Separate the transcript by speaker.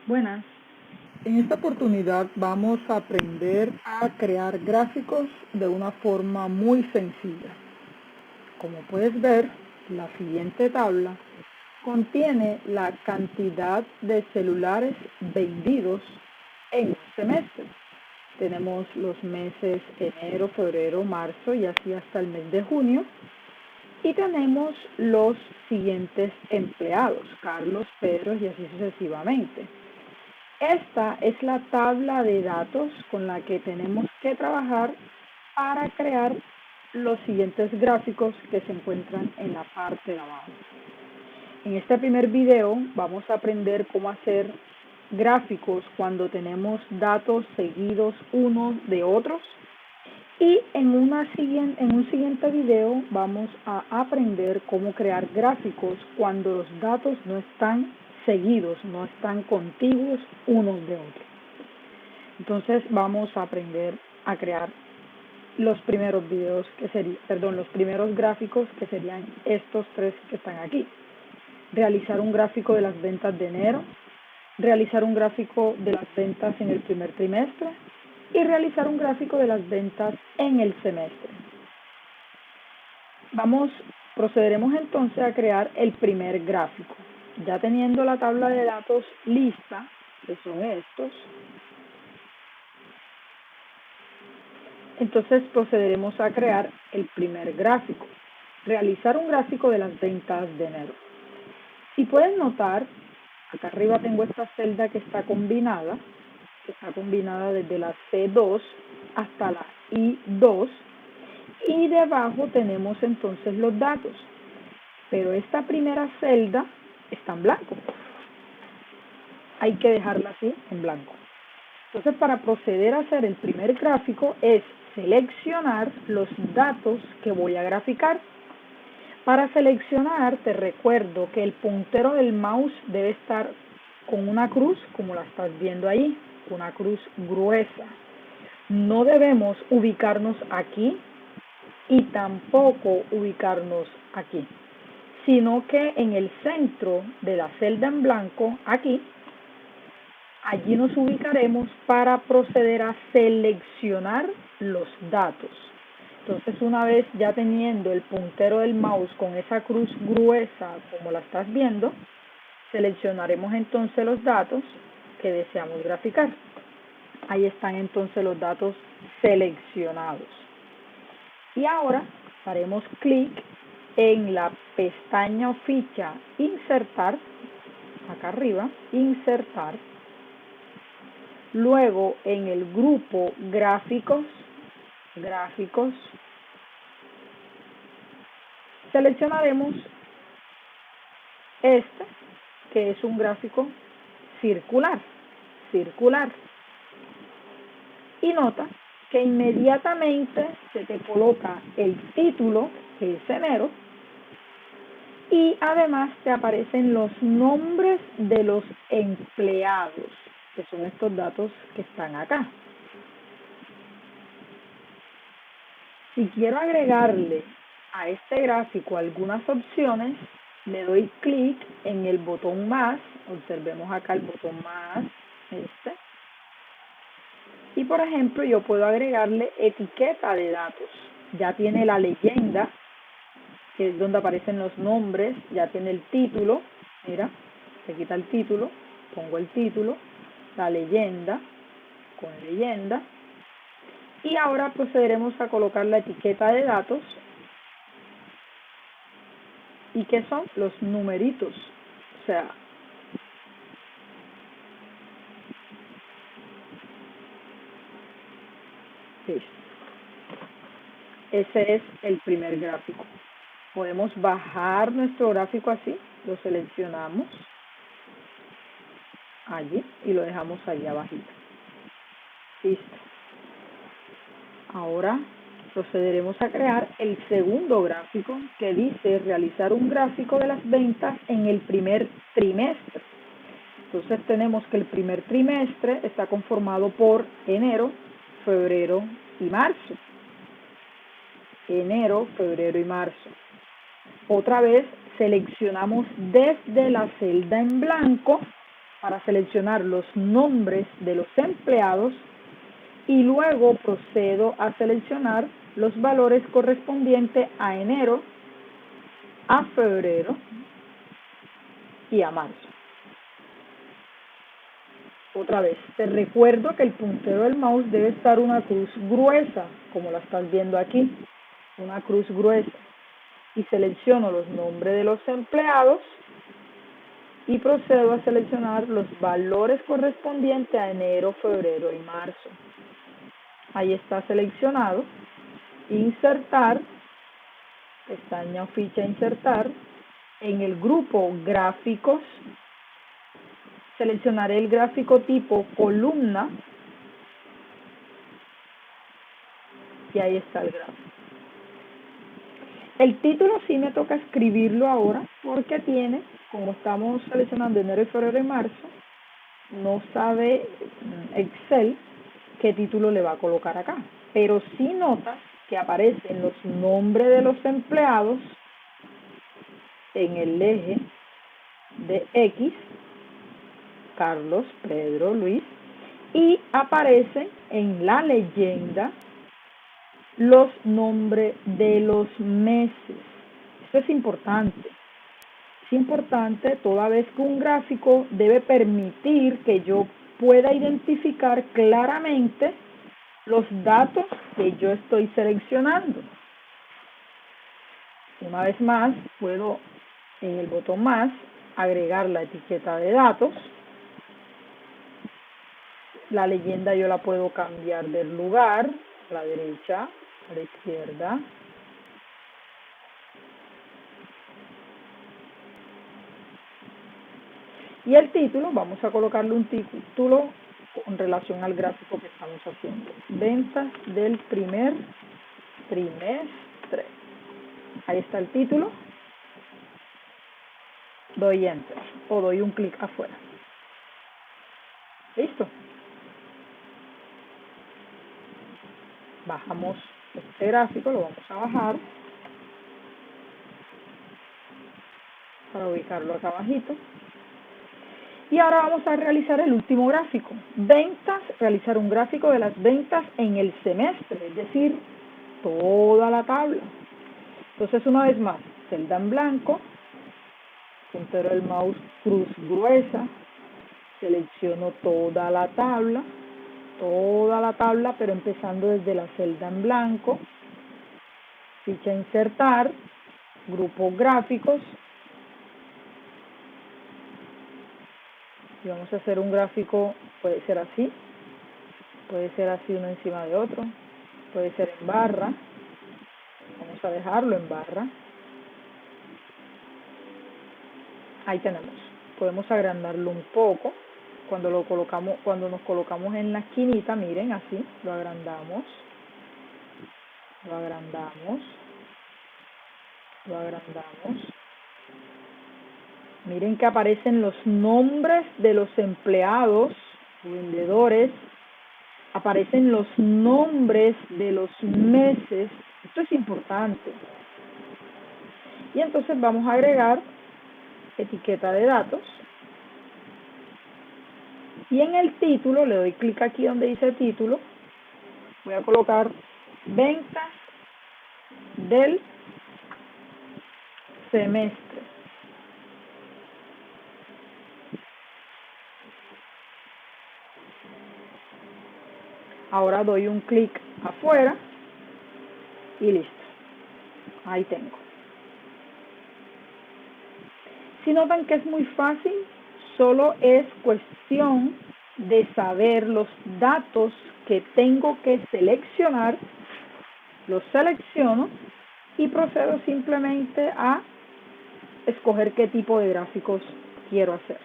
Speaker 1: Buenas. En esta oportunidad vamos a aprender a crear gráficos de una forma muy sencilla. Como puedes ver, la siguiente tabla contiene la cantidad de celulares vendidos en un semestre. Tenemos los meses enero, febrero, marzo y así hasta el mes de junio. Y tenemos los siguientes empleados, Carlos, Pedro y así sucesivamente. Esta es la tabla de datos con la que tenemos que trabajar para crear los siguientes gráficos que se encuentran en la parte de abajo. En este primer video vamos a aprender cómo hacer gráficos cuando tenemos datos seguidos unos de otros. Y en un siguiente video vamos a aprender cómo crear gráficos cuando los datos no están seguidos, no están contiguos unos de otros. Entonces vamos a aprender a crear los primeros los primeros gráficos que serían estos tres que están aquí. Realizar un gráfico de las ventas de enero, realizar un gráfico de las ventas en el primer trimestre y realizar un gráfico de las ventas en el semestre. Procederemos entonces a crear el primer gráfico. Ya teniendo la tabla de datos lista, que son estos, entonces procederemos a crear el primer gráfico. Realizar un gráfico de las ventas de enero. Si pueden notar, acá arriba tengo esta celda que está combinada desde la C2 hasta la I2, y debajo tenemos entonces los datos, pero esta primera celda está en blanco. Hay que dejarla así en blanco. Entonces, para proceder a hacer el primer gráfico es seleccionar los datos que voy a graficar. Para seleccionar, te recuerdo que el puntero del mouse debe estar con una cruz, como la estás viendo ahí, una cruz gruesa. No debemos ubicarnos aquí y tampoco ubicarnos aquí, sino que en el centro de la celda en blanco, aquí, allí nos ubicaremos para proceder a seleccionar los datos. Entonces, una vez ya teniendo el puntero del mouse con esa cruz gruesa, como la estás viendo, seleccionaremos entonces los datos que deseamos graficar. Ahí están entonces los datos seleccionados. Y ahora haremos clic en la pestaña o ficha Insertar, acá arriba, Insertar. Luego en el grupo Gráficos, seleccionaremos este, que es un gráfico circular. Y nota que inmediatamente se te coloca el título, que es enero, y además te aparecen los nombres de los empleados, que son estos datos que están acá. Si quiero agregarle a este gráfico algunas opciones, le doy clic en el botón más, observemos acá el botón más, y por ejemplo yo puedo agregarle etiqueta de datos. Ya tiene la leyenda, que es donde aparecen los nombres, ya tiene el título, mira, se quita el título, pongo el título, la leyenda, con leyenda, y ahora procederemos a colocar la etiqueta de datos, y que son los numeritos, o sea, ese es el primer gráfico. Podemos bajar nuestro gráfico así, lo seleccionamos allí y lo dejamos allí abajito. Listo. Ahora procederemos a crear el segundo gráfico, que dice realizar un gráfico de las ventas en el primer trimestre. Entonces tenemos que el primer trimestre está conformado por enero, febrero y marzo. Enero, febrero y marzo. Otra vez seleccionamos desde la celda en blanco para seleccionar los nombres de los empleados y luego procedo a seleccionar los valores correspondientes a enero, a febrero y a marzo. Otra vez, te recuerdo que el puntero del mouse debe estar una cruz gruesa, como la estás viendo aquí, una cruz gruesa. Y selecciono los nombres de los empleados y procedo a seleccionar los valores correspondientes a enero, febrero y marzo. Ahí está seleccionado. Insertar, pestaña o ficha insertar. En el grupo gráficos, seleccionaré el gráfico tipo columna y ahí está el gráfico. El título sí me toca escribirlo ahora porque tiene, como estamos seleccionando enero, febrero y marzo, no sabe Excel qué título le va a colocar acá. Pero sí notas que aparecen los nombres de los empleados en el eje de X, Carlos, Pedro, Luis, y aparecen en la leyenda los nombres de los meses. Esto es importante. Es importante toda vez que un gráfico debe permitir que yo pueda identificar claramente los datos que yo estoy seleccionando. Una vez más, puedo en el botón más agregar la etiqueta de datos. La leyenda yo la puedo cambiar del lugar, a la derecha, a la izquierda. Y el título, vamos a colocarle un título con relación al gráfico que estamos haciendo. Ventas del primer trimestre. Ahí está el título. Doy Enter o doy un clic afuera. Listo. Bajamos este gráfico, lo vamos a bajar para ubicarlo acá abajito. Y ahora vamos a realizar el último gráfico. Ventas, realizar un gráfico de las ventas en el semestre, es decir, toda la tabla. Entonces, una vez más, celda en blanco, puntero del mouse cruz gruesa, selecciono toda la tabla, pero empezando desde la celda en blanco, ficha insertar, grupo gráficos, y vamos a hacer un gráfico, puede ser así uno encima de otro, puede ser en barra, vamos a dejarlo en barra. Ahí tenemos, podemos agrandarlo un poco, cuando nos colocamos en la esquinita, miren, así, lo agrandamos, miren que aparecen los nombres de los empleados, vendedores, aparecen los nombres de los meses, esto es importante. Y entonces vamos a agregar etiqueta de datos. Y en el título, le doy clic aquí donde dice título, voy a colocar ventas del semestre. Ahora doy un clic afuera y listo. Ahí tengo. Si notan que es muy fácil, solo es cuestión de saber los datos que tengo que seleccionar, los selecciono y procedo simplemente a escoger qué tipo de gráficos quiero hacer.